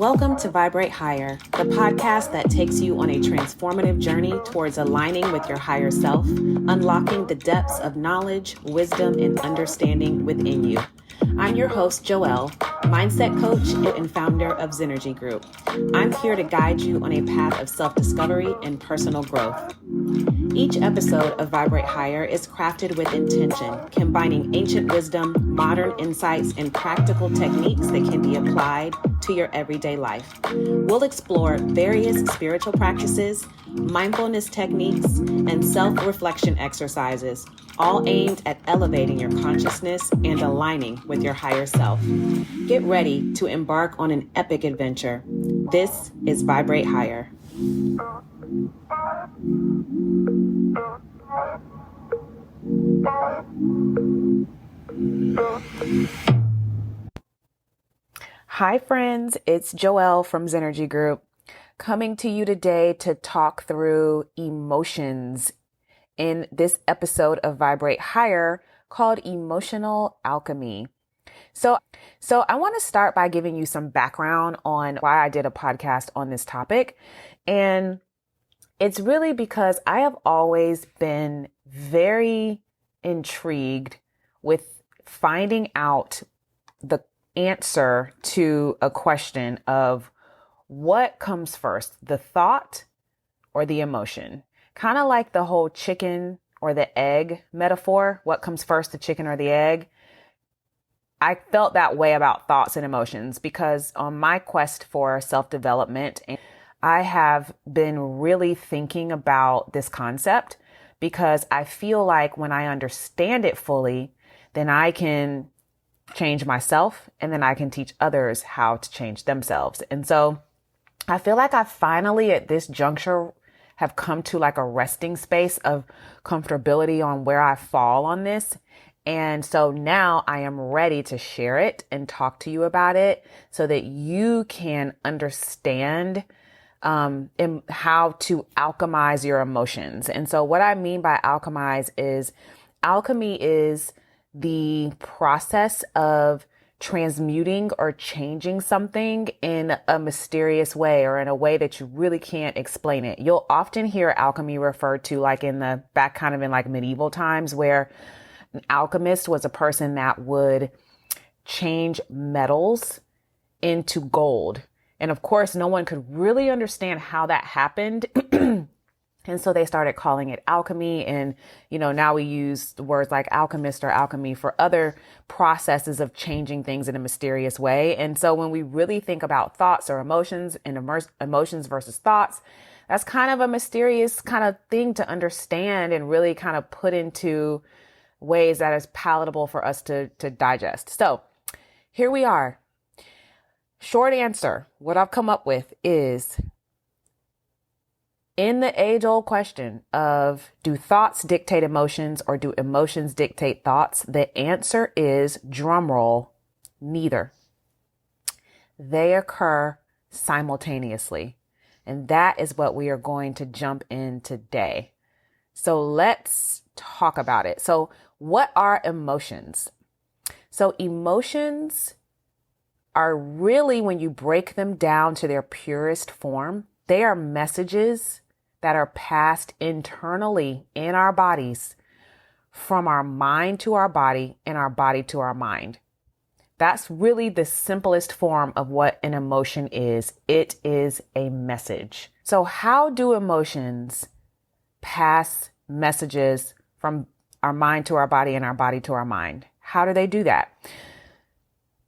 Welcome to Vibrate Higher, the podcast that takes you on a transformative journey towards aligning with your higher self, unlocking the depths of knowledge, wisdom, and understanding within you. I'm your host, Joelle, mindset coach and founder of Synergy Group. I'm here to guide you on a path of self-discovery and personal growth. Each episode of Vibrate Higher is crafted with intention, combining ancient wisdom, modern insights, and practical techniques that can be applied to your everyday life. We'll explore various spiritual practices, mindfulness techniques, and self-reflection exercises, all aimed at elevating your consciousness and aligning with your higher self. Get ready to embark on an epic adventure. This is Vibrate Higher. Hi friends, it's Joelle from Synergy Group, coming to you today to talk through emotions in this episode of Vibrate Higher called Emotional Alchemy. So I want to start by giving you some background on why I did a podcast on this topic. And it's really because I have always been very intrigued with finding out the answer to a question of what comes first, the thought or the emotion. Kind of like the whole chicken or the egg metaphor. What comes first, the chicken or the egg? I felt that way about thoughts and emotions because on my quest for self-development, I have been really thinking about this concept because I feel like when I understand it fully, then I can change myself and then I can teach others how to change themselves. And so I feel like I finally at this juncture have come to like a resting space of comfortability on where I fall on this. And so now I am ready to share it and talk to you about it so that you can understand in how to alchemize your emotions. And so what I mean by alchemy is the process of transmuting or changing something in a mysterious way or in a way that you really can't explain it. You'll often hear alchemy referred to like in the back kind of in like medieval times where an alchemist was a person that would change metals into gold. And of course, no one could really understand how that happened. And so they started calling it alchemy. And, now we use the words like alchemist or alchemy for other processes of changing things in a mysterious way. And so when we really think about thoughts or emotions and emotions versus thoughts, that's kind of a mysterious kind of thing to understand and really kind of put into ways that is palatable for us to digest. So here we are. Short answer, what I've come up with is in the age-old question of do thoughts dictate emotions or do emotions dictate thoughts? The answer is, drumroll, neither. They occur simultaneously. And that is what we are going to jump in today. So let's talk about it. So what are emotions? So emotions are really, when you break them down to their purest form, they are messages that are passed internally in our bodies from our mind to our body and our body to our mind. That's really the simplest form of what an emotion is. It is a message. So how do emotions pass messages from our mind to our body and our body to our mind? How do they do that?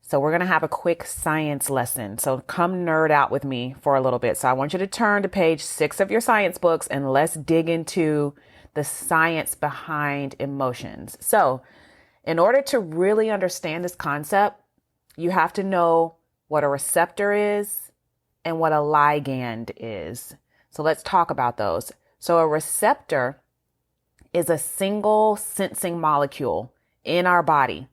So we're going to have a quick science lesson. So come nerd out with me for a little bit. So I want you to turn to page 6 of your science books and let's dig into the science behind emotions. So in order to really understand this concept, you have to know what a receptor is and what a ligand is. So let's talk about those. So a receptor is a single sensing molecule in our body.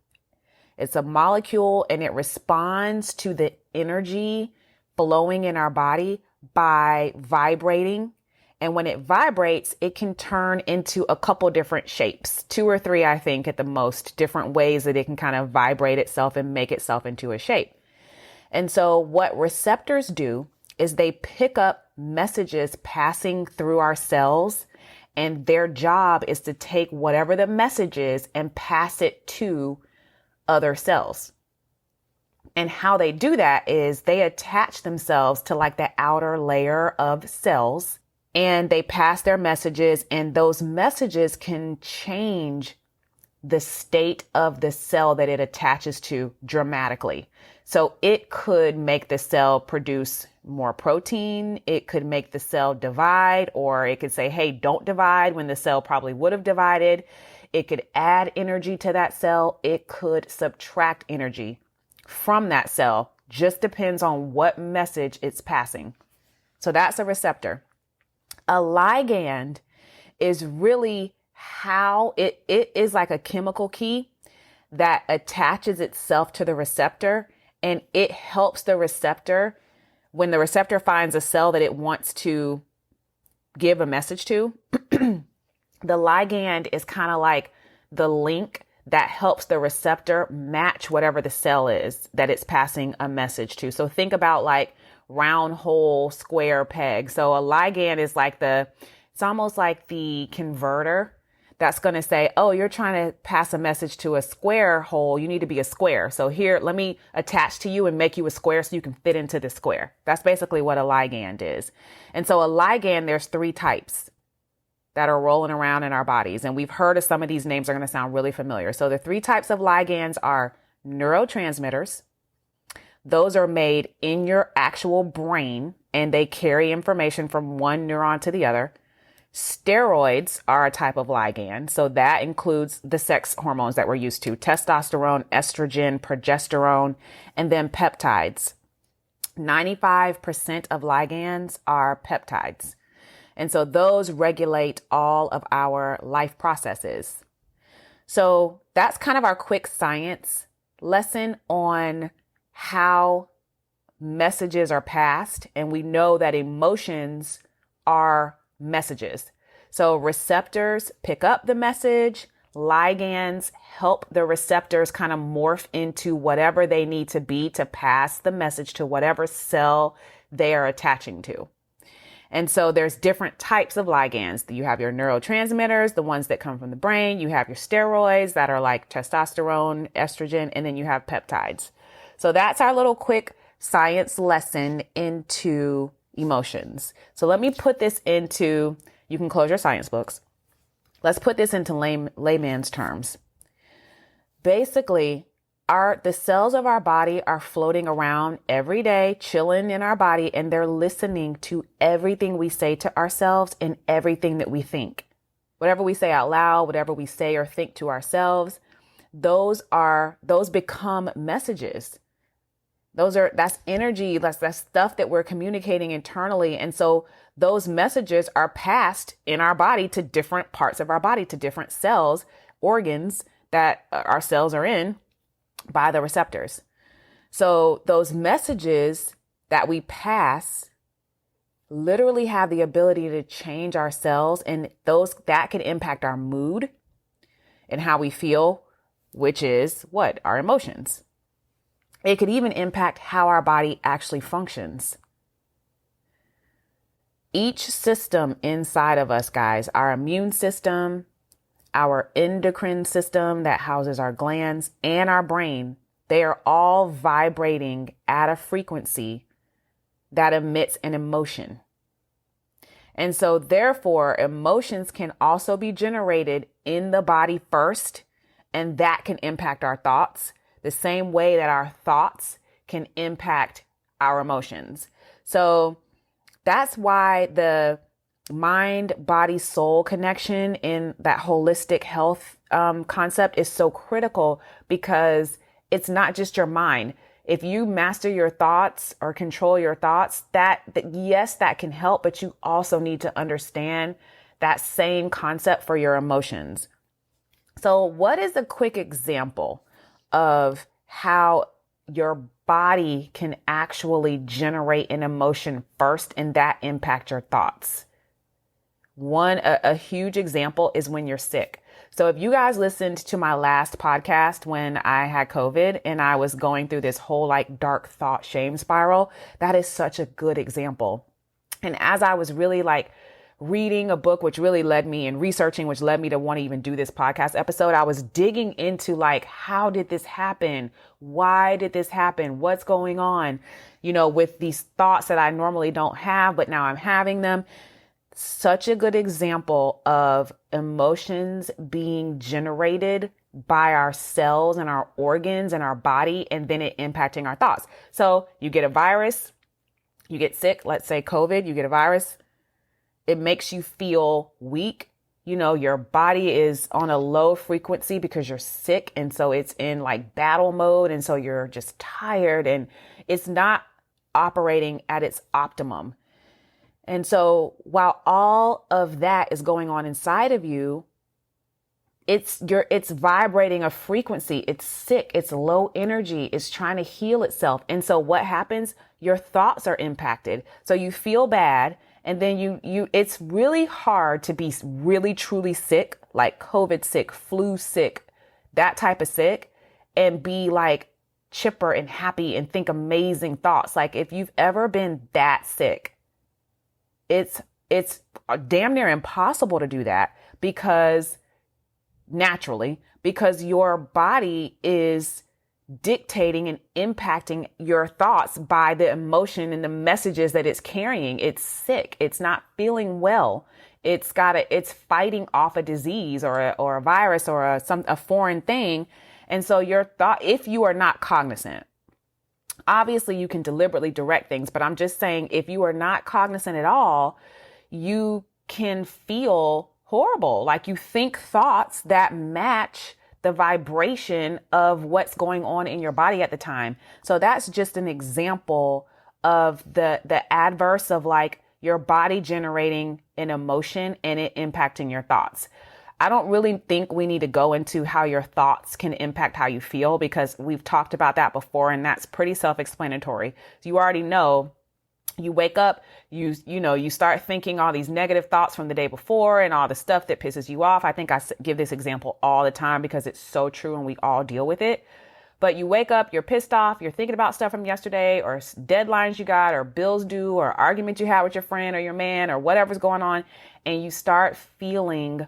It's a molecule and it responds to the energy flowing in our body by vibrating. And when it vibrates, it can turn into a couple different shapes, 2 or 3, I think, at the most, different ways that it can kind of vibrate itself and make itself into a shape. And so what receptors do is they pick up messages passing through our cells, and their job is to take whatever the message is and pass it to other cells. And how they do that is they attach themselves to like the outer layer of cells, and they pass their messages, and those messages can change the state of the cell that it attaches to dramatically. So it could make the cell produce more protein. It could make the cell divide, or it could say, hey, don't divide when the cell probably would have divided. It could add energy to that cell. It could subtract energy from that cell. Just depends on what message it's passing. So that's a receptor. A ligand is really how it is like a chemical key that attaches itself to the receptor, and it helps the receptor when the receptor finds a cell that it wants to give a message to. The ligand is kind of like the link that helps the receptor match whatever the cell is that it's passing a message to. So think about like round hole, square peg. So a ligand is like it's almost like the converter that's going to say, oh, you're trying to pass a message to a square hole. You need to be a square. So here, let me attach to you and make you a square so you can fit into the square. That's basically what a ligand is. And so a ligand, there's 3 types that are rolling around in our bodies. And we've heard of some of these names are going to sound really familiar. So the 3 types of ligands are neurotransmitters. Those are made in your actual brain, and they carry information from one neuron to the other. Steroids are a type of ligand. So that includes the sex hormones that we're used to: testosterone, estrogen, progesterone, and then peptides. 95% of ligands are peptides. And so those regulate all of our life processes. So that's kind of our quick science lesson on how messages are passed. And we know that emotions are messages. So receptors pick up the message. Ligands help the receptors kind of morph into whatever they need to be to pass the message to whatever cell they are attaching to. And so there's different types of ligands. You have your neurotransmitters, the ones that come from the brain. You have your steroids that are like testosterone, estrogen, and then you have peptides. So that's our little quick science lesson into emotions. So let me put this into, you can close your science books. Let's put this into layman's terms. Basically, the cells of our body are floating around every day, chilling in our body, and they're listening to everything we say to ourselves and everything that we think. Whatever we say out loud, whatever we say or think to ourselves, those become messages. That's energy. That's stuff that we're communicating internally. And so those messages are passed in our body to different parts of our body, to different cells, organs that our cells are in, by the receptors. So those messages that we pass literally have the ability to change our cells, and that can impact our mood and how we feel, which is what? Our emotions. It could even impact how our body actually functions. Each system inside of us, guys, our immune system, our endocrine system that houses our glands, and our brain, they are all vibrating at a frequency that emits an emotion. And so therefore, emotions can also be generated in the body first, and that can impact our thoughts the same way that our thoughts can impact our emotions. So that's why the mind, body, soul connection in that holistic health concept is so critical, because it's not just your mind. If you master your thoughts or control your thoughts, yes, that can help, but you also need to understand that same concept for your emotions. So what is a quick example of how your body can actually generate an emotion first and that impact your thoughts? A huge example is when you're sick. So if you guys listened to my last podcast when I had COVID and I was going through this whole like dark thought shame spiral, that is such a good example. And as I was really like reading a book, which really led me, and researching, which led me to want to even do this podcast episode, I was digging into like, how did this happen? Why did this happen? What's going on? You know, with these thoughts that I normally don't have, but now I'm having them. Such a good example of emotions being generated by our cells and our organs and our body, and then it impacting our thoughts. So you get a virus, you get sick, let's say COVID, you get a virus. It makes you feel weak. You know, your body is on a low frequency because you're sick. And so it's in like battle mode. And so you're just tired and it's not operating at its optimum. And so while all of that is going on inside of you, it's vibrating a frequency. It's sick. It's low energy. It's trying to heal itself. And so what happens? Your thoughts are impacted. So you feel bad. And then it's really hard to be really truly sick, like COVID sick, flu sick, that type of sick, and be like chipper and happy and think amazing thoughts. Like if you've ever been that sick, it's damn near impossible to do that because your body is dictating and impacting your thoughts by the emotion and the messages that it's carrying. It's sick. It's not feeling well. It's fighting off a disease or a virus or a foreign thing. And so your thought, if you are not cognizant, obviously you can deliberately direct things, but I'm just saying, if you are not cognizant at all, you can feel horrible. Like you think thoughts that match the vibration of what's going on in your body at the time. So that's just an example of the adverse of like your body generating an emotion and it impacting your thoughts. I don't really think we need to go into how your thoughts can impact how you feel, because we've talked about that before and that's pretty self-explanatory. So you already know. You wake up, you start thinking all these negative thoughts from the day before and all the stuff that pisses you off. I think I give this example all the time because it's so true and we all deal with it. But you wake up, you're pissed off, you're thinking about stuff from yesterday or deadlines you got or bills due or arguments you had with your friend or your man or whatever's going on. And you start feeling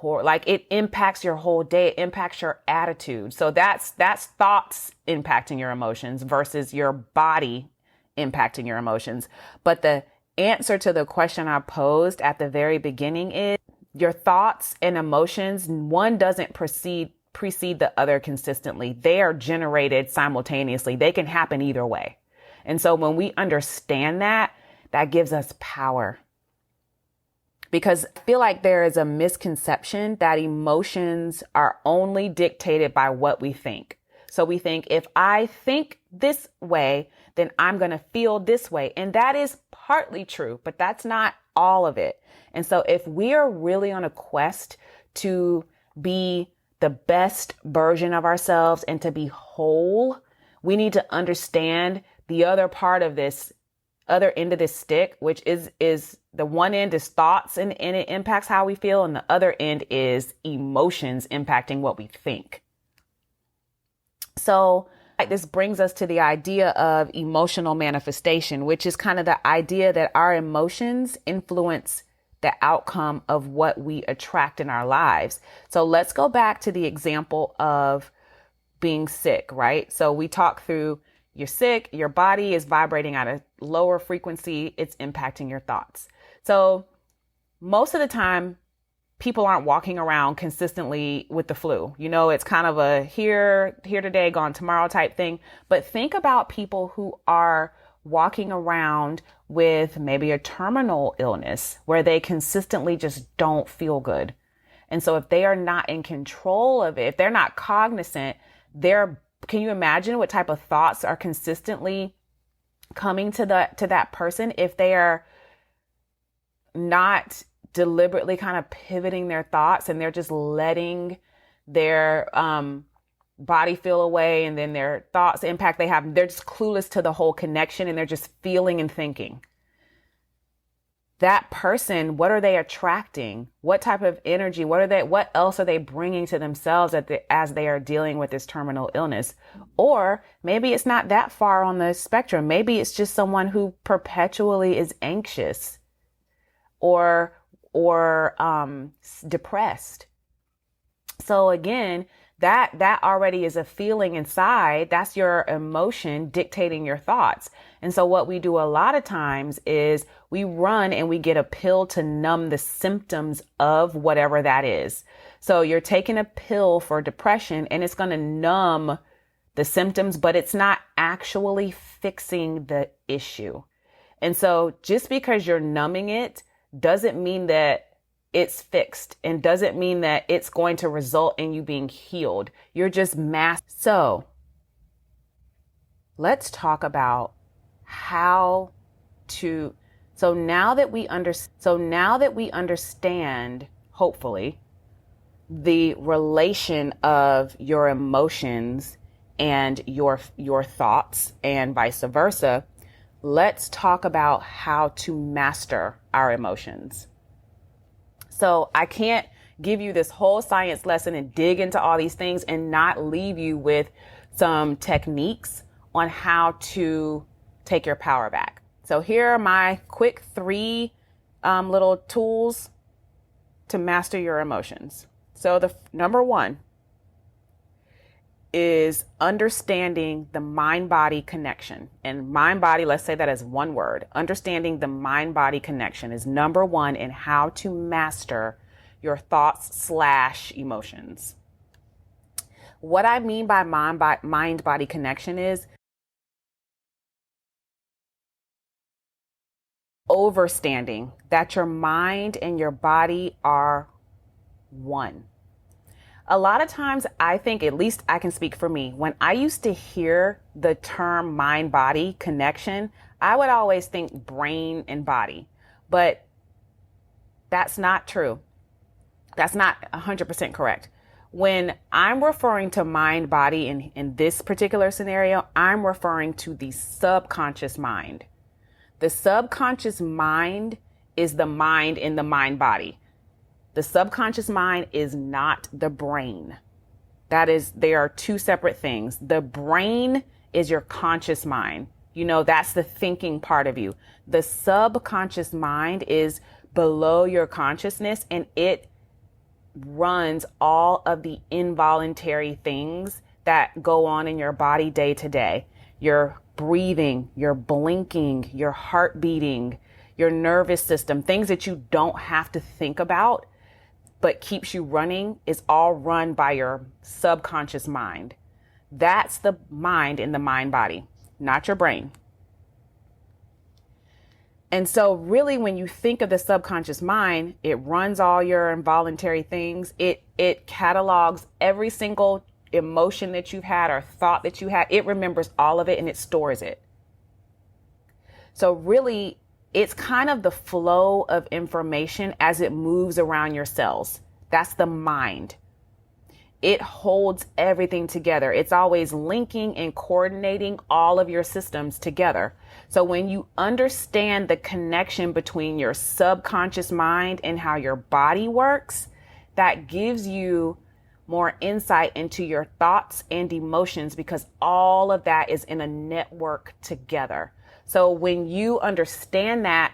like it impacts your whole day. It impacts your attitude. So that's thoughts impacting your emotions versus your body impacting your emotions. But the answer to the question I posed at the very beginning is your thoughts and emotions. One doesn't precede the other consistently. They are generated simultaneously. They can happen either way. And so when we understand that gives us power. Because I feel like there is a misconception that emotions are only dictated by what we think. So we think, if I think this way, then I'm going to feel this way. And that is partly true, but that's not all of it. And so if we are really on a quest to be the best version of ourselves and to be whole, we need to understand the other part of this, other end of this stick, which is the one end is thoughts and it impacts how we feel. And the other end is emotions impacting what we think. So this brings us to the idea of emotional manifestation, which is kind of the idea that our emotions influence the outcome of what we attract in our lives. So let's go back to the example of being sick, right? So we talked through, you're sick, your body is vibrating at a lower frequency, it's impacting your thoughts. So most of the time, people aren't walking around consistently with the flu. You know, it's kind of a here today, gone tomorrow type thing. But think about people who are walking around with maybe a terminal illness where they consistently just don't feel good. And so if they are not in control of it, if they're not cognizant, can you imagine what type of thoughts are consistently coming to that person if they are not deliberately kind of pivoting their thoughts and they're just letting their body feel away, and then their thoughts impact they're just clueless to the whole connection and they're just feeling and thinking. that person, what are they attracting? What type of energy? What else are they bringing to themselves as they are dealing with this terminal illness? Or maybe it's not that far on the spectrum. Maybe it's just someone who perpetually is anxious or depressed. So again, that already is a feeling inside. That's your emotion dictating your thoughts. And so what we do a lot of times is we run and we get a pill to numb the symptoms of whatever that is. So you're taking a pill for depression and it's going to numb the symptoms, but it's not actually fixing the issue. And so just because you're numbing it doesn't mean that it's fixed and doesn't mean that it's going to result in you being healed. You're just So let's talk about how to, so now that we understand, hopefully, the relation of your emotions and your thoughts and vice versa, let's talk about how to master our emotions. So I can't give you this whole science lesson and dig into all these things and not leave you with some techniques on how to take your power back. So here are my quick 3 little tools to master your emotions. So the number 1 is understanding the mind-body connection. And mind-body, let's say that as one word. Understanding the mind-body connection is number 1 in how to master your thoughts/emotions. What I mean by mind-body connection is understanding that your mind and your body are one. A lot of times I think, at least I can speak for me, when I used to hear the term mind-body connection, I would always think brain and body, but that's not true. That's not 100% correct. When I'm referring to mind-body in this particular scenario, I'm referring to the subconscious mind. The subconscious mind is the mind in the mind-body. The subconscious mind is not the brain. They are 2 separate things. The brain is your conscious mind. That's the thinking part of you. The subconscious mind is below your consciousness, and it runs all of the involuntary things that go on in your body day to day. Your breathing, your blinking, your heart beating, your nervous system, things that you don't have to think about but keeps you running, is all run by your subconscious mind. That's the mind in the mind body, not your brain. And so really, when you think of the subconscious mind, it runs all your involuntary things. It catalogs every single emotion that you've had or thought that you had. It remembers all of it and it stores it. So really, it's kind of the flow of information as it moves around your cells. That's the mind. It holds everything together. It's always linking and coordinating all of your systems together. So when you understand the connection between your subconscious mind and how your body works, that gives you more insight into your thoughts and emotions, because all of that is in a network together. So when you understand that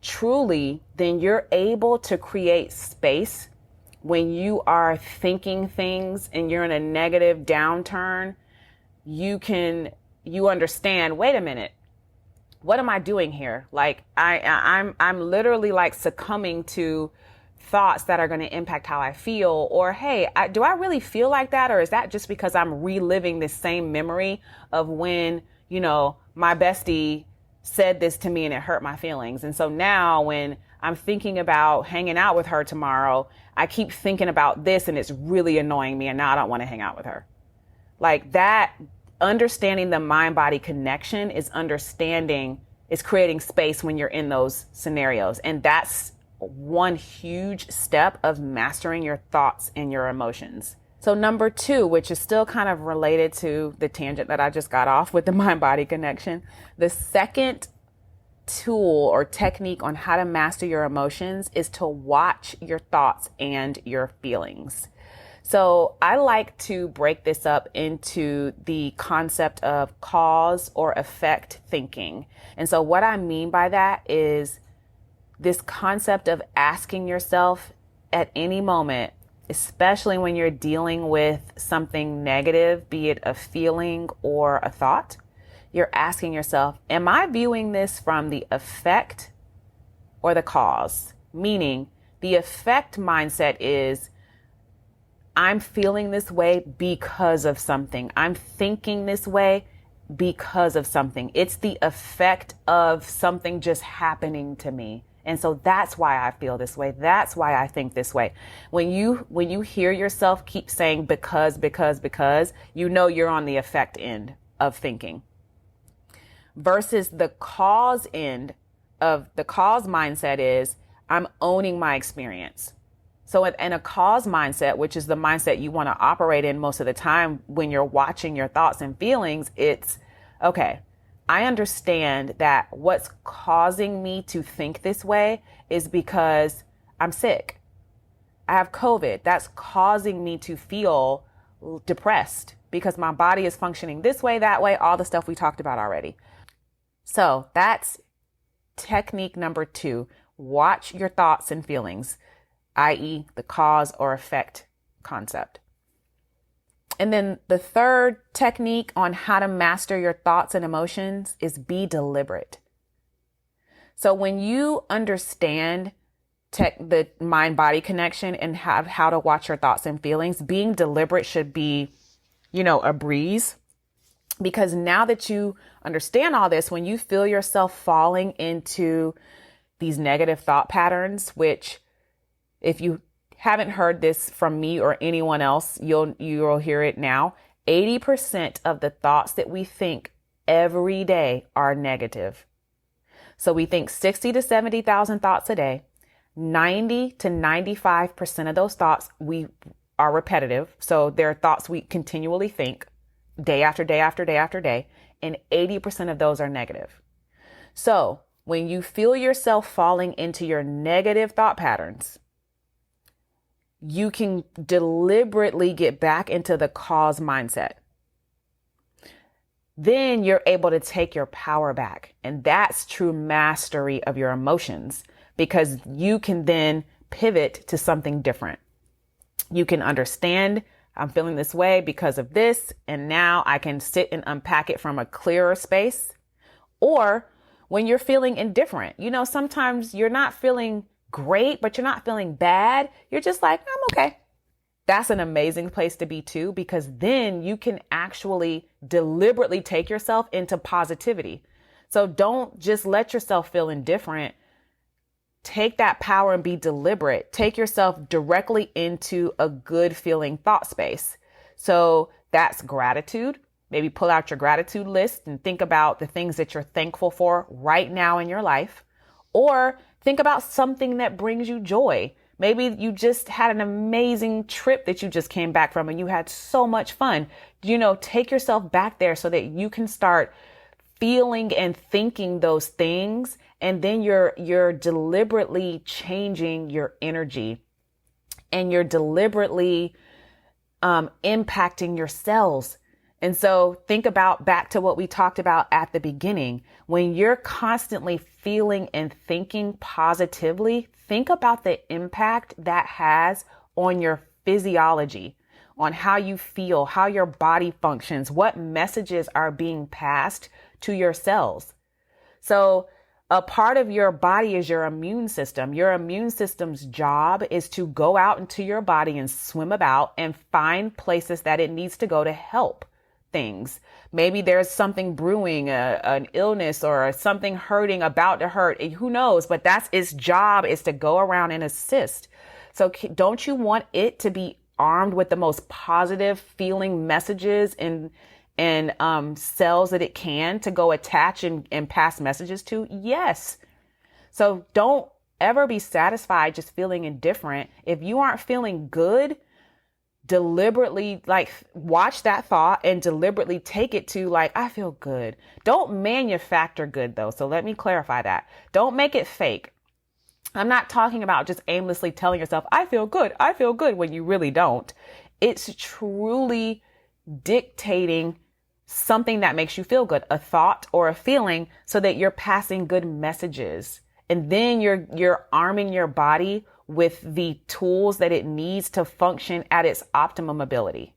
truly, then you're able to create space when you are thinking things and you're in a negative downturn. You understand, wait a minute, what am I doing here? Like I'm literally like succumbing to thoughts that are going to impact how I feel, or, hey, do I really feel like that? Or is that just because I'm reliving this same memory of when, my bestie said this to me and it hurt my feelings. And so now when I'm thinking about hanging out with her tomorrow, I keep thinking about this and it's really annoying me. And now I don't want to hang out with her. Like that, understanding the mind-body connection is creating space when you're in those scenarios. And that's one huge step of mastering your thoughts and your emotions. So number 2, which is still kind of related to the tangent that I just got off with the mind-body connection, the second tool or technique on how to master your emotions is to watch your thoughts and your feelings. So I like to break this up into the concept of cause or effect thinking. And so what I mean by that is this concept of asking yourself at any moment, especially when you're dealing with something negative, be it a feeling or a thought, you're asking yourself, am I viewing this from the effect or the cause? Meaning the effect mindset is, I'm feeling this way because of something. I'm thinking this way because of something. It's the effect of something just happening to me. And so that's why I feel this way. That's why I think this way. When you hear yourself keep saying because, you know you're on the effect end of thinking. Versus the cause end of the cause mindset is, I'm owning my experience. So in a cause mindset, which is the mindset you want to operate in most of the time when you're watching your thoughts and feelings, it's, okay, I understand that what's causing me to think this way is because I'm sick. I have COVID. That's causing me to feel depressed because my body is functioning this way, that way, all the stuff we talked about already. So that's technique number 2. Watch your thoughts and feelings, i.e. the cause or effect concept. And then the third technique on how to master your thoughts and emotions is be deliberate. So when you understand the mind-body connection and how to watch your thoughts and feelings, being deliberate should be, a breeze. Because now that you understand all this, when you feel yourself falling into these negative thought patterns, which if you haven't heard this from me or anyone else, you'll hear it now. 80% of the thoughts that we think every day are negative. So we think 60 to 70,000 thoughts a day. 90 to 95% of those thoughts are repetitive. So they're thoughts we continually think day after day after day after day. And 80% of those are negative. So when you feel yourself falling into your negative thought patterns, you can deliberately get back into the cause mindset. Then you're able to take your power back. And that's true mastery of your emotions, because you can then pivot to something different. You can understand, I'm feeling this way because of this, and now I can sit and unpack it from a clearer space. Or when you're feeling indifferent, sometimes you're not feeling great, but you're not feeling bad. You're just like, I'm okay. That's an amazing place to be too, because then you can actually deliberately take yourself into positivity. So don't just let yourself feel indifferent. Take that power and be deliberate. Take yourself directly into a good feeling thought space. So that's gratitude. Maybe pull out your gratitude list and think about the things that you're thankful for right now in your life. Or think about something that brings you joy. Maybe you just had an amazing trip that you just came back from and you had so much fun. Take yourself back there so that you can start feeling and thinking those things. And then you're deliberately changing your energy, and you're deliberately impacting your cells. And so think about back to what we talked about at the beginning. When you're constantly feeling and thinking positively, think about the impact that has on your physiology, on how you feel, how your body functions, what messages are being passed to your cells. So a part of your body is your immune system. Your immune system's job is to go out into your body and swim about and find places that it needs to go to help things. Maybe there's something brewing, an illness or something hurting, about to hurt. Who knows? But that's its job, is to go around and assist. So don't you want it to be armed with the most positive feeling messages and cells that it can to go attach and pass messages to? Yes. So don't ever be satisfied just feeling indifferent. If you aren't feeling good, deliberately like watch that thought and deliberately take it to like, I feel good. Don't manufacture good though. So let me clarify that. Don't make it fake. I'm not talking about just aimlessly telling yourself, I feel good when you really don't. It's truly dictating something that makes you feel good, a thought or a feeling, so that you're passing good messages. And then you're arming your body with the tools that it needs to function at its optimum ability.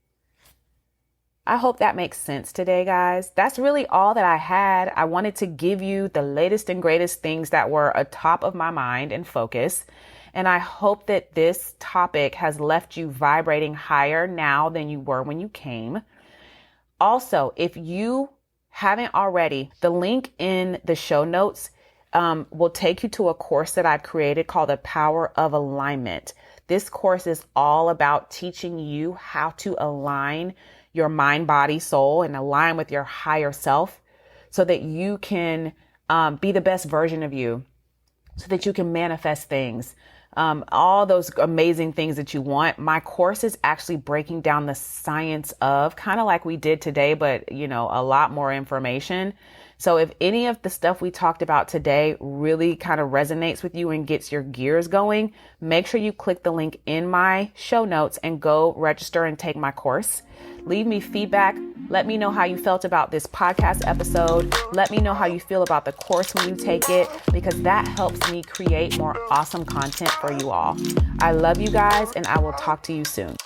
I hope that makes sense today, guys. That's really all that I had. I wanted to give you the latest and greatest things that were atop of my mind and focus. And I hope that this topic has left you vibrating higher now than you were when you came. Also, if you haven't already, the link in the show notes will take you to a course that I've created called The Power of Alignment. This course is all about teaching you how to align your mind, body, soul, and align with your higher self so that you can be the best version of you, so that you can manifest things, all those amazing things that you want. My course is actually breaking down the science of, kind of like we did today, but a lot more information. So if any of the stuff we talked about today really kind of resonates with you and gets your gears going, make sure you click the link in my show notes and go register and take my course. Leave me feedback. Let me know how you felt about this podcast episode. Let me know how you feel about the course when you take it, because that helps me create more awesome content for you all. I love you guys, and I will talk to you soon.